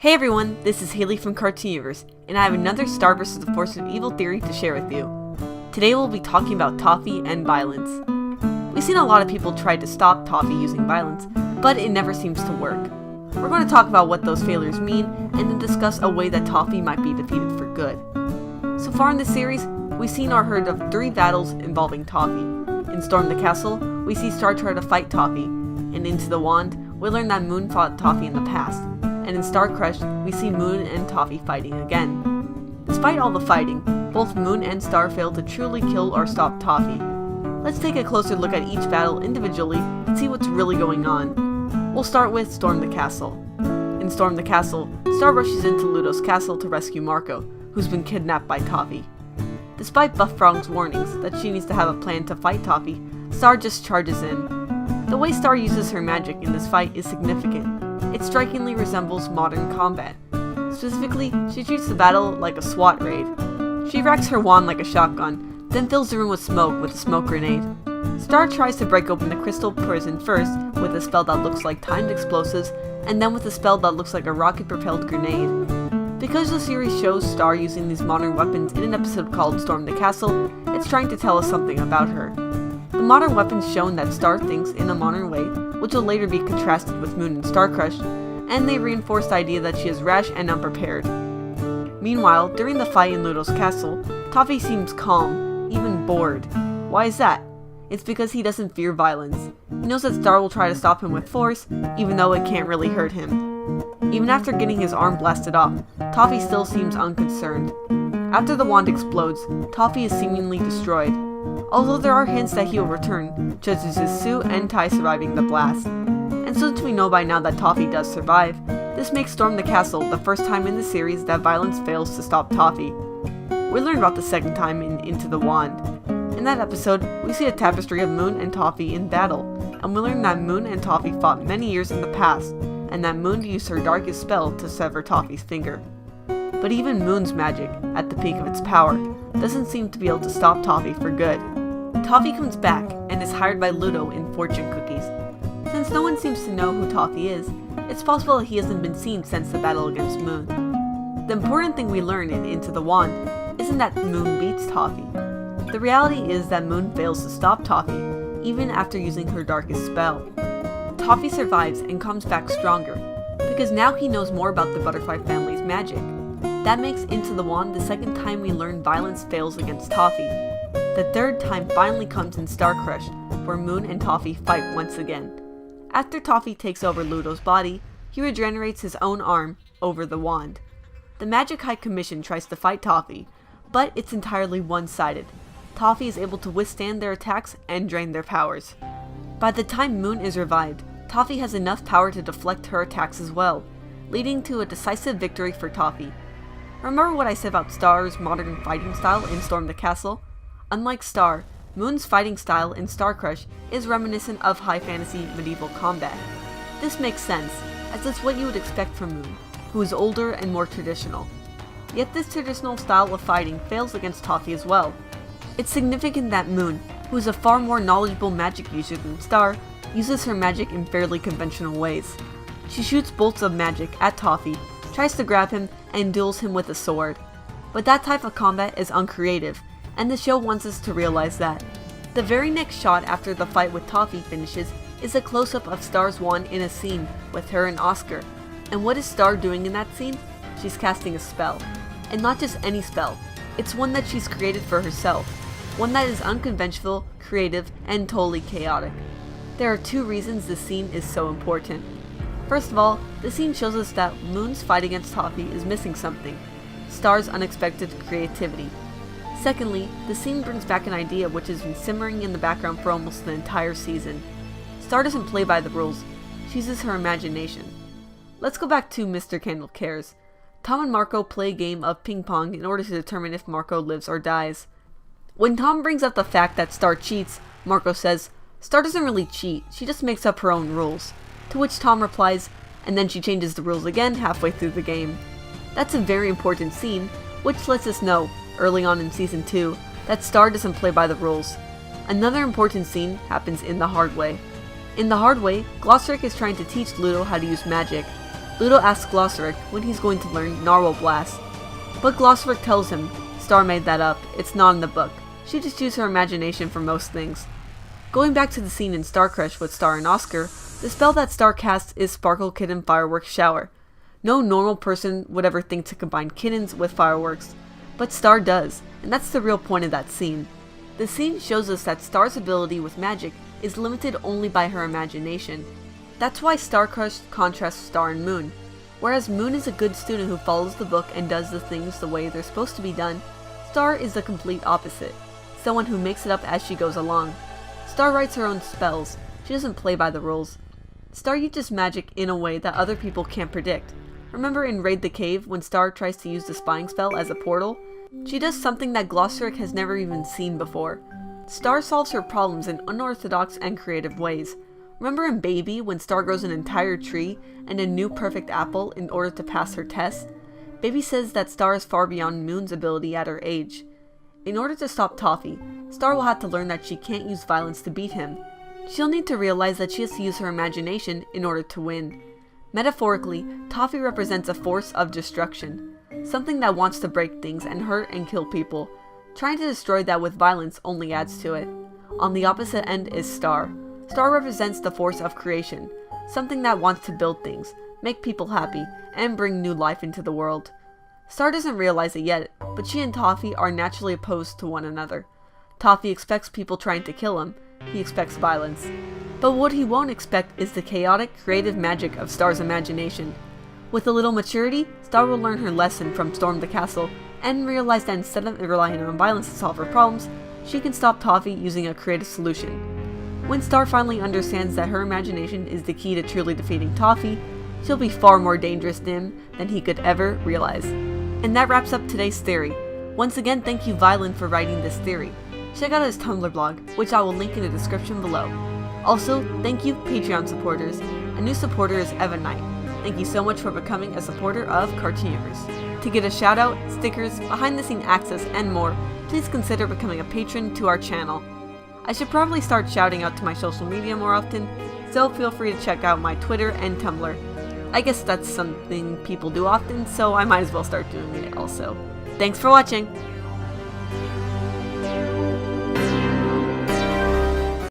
Hey everyone, this is Haley from Cartoon Universe, and I have another Star vs. the Force of Evil theory to share with you. Today we'll be talking about Toffee and violence. We've seen a lot of people try to stop Toffee using violence, but it never seems to work. We're going to talk about what those failures mean, and then discuss a way that Toffee might be defeated for good. So far in this series, we've seen or heard of 3 battles involving Toffee. In Storm the Castle, we see Star try to fight Toffee, and Into the Wand, we learn that Moon fought Toffee in the past. And in Star Crush, we see Moon and Toffee fighting again. Despite all the fighting, both Moon and Star fail to truly kill or stop Toffee. Let's take a closer look at each battle individually and see what's really going on. We'll start with Storm the Castle. In Storm the Castle, Star rushes into Ludo's castle to rescue Marco, who's been kidnapped by Toffee. Despite Buff Frog's warnings that she needs to have a plan to fight Toffee, Star just charges in. The way Star uses her magic in this fight is significant. It strikingly resembles modern combat. Specifically, she treats the battle like a SWAT raid. She racks her wand like a shotgun, then fills the room with smoke with a smoke grenade. Star tries to break open the crystal prison first with a spell that looks like timed explosives, and then with a spell that looks like a rocket-propelled grenade. Because the series shows Star using these modern weapons in an episode called Storm the Castle, it's trying to tell us something about her. The modern weapons shown that Star thinks in a modern way, which will later be contrasted with Moon and Star Crush, and they reinforce the idea that she is rash and unprepared. Meanwhile, during the fight in Ludo's castle, Toffee seems calm, even bored. Why is that? It's because he doesn't fear violence. He knows that Star will try to stop him with force, even though it can't really hurt him. Even after getting his arm blasted off, Toffee still seems unconcerned. After the wand explodes, Toffee is seemingly destroyed. Although there are hints that he will return, such as his suit and tie surviving the blast. And since we know by now that Toffee does survive, this makes Storm the Castle the first time in the series that violence fails to stop Toffee. We learn about the second time in Into the Wand. In that episode, we see a tapestry of Moon and Toffee in battle, and we learn that Moon and Toffee fought many years in the past, and that Moon used her darkest spell to sever Toffee's finger. But even Moon's magic, at the peak of its power, doesn't seem to be able to stop Toffee for good. Toffee comes back and is hired by Ludo in fortune cookies. Since no one seems to know who Toffee is, it's possible that he hasn't been seen since the battle against Moon. The important thing we learn in Into the Wand isn't that Moon beats Toffee. The reality is that Moon fails to stop Toffee, even after using her darkest spell. Toffee survives and comes back stronger, because now he knows more about the Butterfly family's magic. That makes Into the Wand the second time we learn violence fails against Toffee. The third time finally comes in Star Crush, where Moon and Toffee fight once again. After Toffee takes over Ludo's body, he regenerates his own arm over the wand. The Magic High Commission tries to fight Toffee, but it's entirely one-sided. Toffee is able to withstand their attacks and drain their powers. By the time Moon is revived, Toffee has enough power to deflect her attacks as well, leading to a decisive victory for Toffee. Remember what I said about Star's modern fighting style in Storm the Castle? Unlike Star, Moon's fighting style in Star Crush is reminiscent of high fantasy medieval combat. This makes sense, as it's what you would expect from Moon, who is older and more traditional. Yet this traditional style of fighting fails against Toffee as well. It's significant that Moon, who is a far more knowledgeable magic user than Star, uses her magic in fairly conventional ways. She shoots bolts of magic at Toffee, tries to grab him, and duels him with a sword. But that type of combat is uncreative, and the show wants us to realize that. The very next shot after the fight with Toffee finishes is a close-up of Star's wand in a scene with her and Oscar. And what is Star doing in that scene? She's casting a spell. And not just any spell, it's one that she's created for herself. One that is unconventional, creative, and totally chaotic. There are 2 reasons this scene is so important. First of all, the scene shows us that Moon's fight against Toffee is missing something: Star's unexpected creativity. Secondly, the scene brings back an idea which has been simmering in the background for almost the entire season. Star doesn't play by the rules, she uses her imagination. Let's go back to Mr. Candle Cares. Tom and Marco play a game of ping pong in order to determine if Marco lives or dies. When Tom brings up the fact that Star cheats, Marco says, "Star doesn't really cheat, she just makes up her own rules." To which Tom replies, "And then she changes the rules again halfway through the game." That's a very important scene, which lets us know, early on in Season 2, that Star doesn't play by the rules. Another important scene happens in The Hard Way. In The Hard Way, Glossaryck is trying to teach Ludo how to use magic. Ludo asks Glossaric when he's going to learn Narwhal Blast, but Glossaric tells him Star made that up, it's not in the book. She just used her imagination for most things. Going back to the scene in Star Crush with Star and Oscar, the spell that Star casts is Sparkle Kitten Fireworks Shower. No normal person would ever think to combine kittens with fireworks, but Star does, and that's the real point of that scene. The scene shows us that Star's ability with magic is limited only by her imagination. That's why Star Crush contrasts Star and Moon. Whereas Moon is a good student who follows the book and does the things the way they're supposed to be done, Star is the complete opposite, someone who makes it up as she goes along. Star writes her own spells, she doesn't play by the rules. Star uses magic in a way that other people can't predict. Remember in Raid the Cave when Star tries to use the spying spell as a portal? She does something that Glossaric has never even seen before. Star solves her problems in unorthodox and creative ways. Remember in Baby when Star grows an entire tree and a new perfect apple in order to pass her test? Baby says that Star is far beyond Moon's ability at her age. In order to stop Toffee, Star will have to learn that she can't use violence to beat him. She'll need to realize that she has to use her imagination in order to win. Metaphorically, Toffee represents a force of destruction, something that wants to break things and hurt and kill people. Trying to destroy that with violence only adds to it. On the opposite end is Star. Star represents the force of creation, something that wants to build things, make people happy, and bring new life into the world. Star doesn't realize it yet, but she and Toffee are naturally opposed to one another. Toffee expects people trying to kill him, he expects violence. But what he won't expect is the chaotic, creative magic of Star's imagination. With a little maturity, Star will learn her lesson from Storm the Castle, and realize that instead of relying on violence to solve her problems, she can stop Toffee using a creative solution. When Star finally understands that her imagination is the key to truly defeating Toffee, she'll be far more dangerous to him than he could ever realize. And that wraps up today's theory. Once again, thank you Violin for writing this theory. Check out his Tumblr blog, which I will link in the description below. Also, thank you Patreon supporters. A new supporter is Evan Knight. Thank you so much for becoming a supporter of Cartooniverse. To get a shout out, stickers, behind the scene access, and more, please consider becoming a patron to our channel. I should probably start shouting out to my social media more often, so feel free to check out my Twitter and Tumblr. I guess that's something people do often, so I might as well start doing it also. Thanks for watching!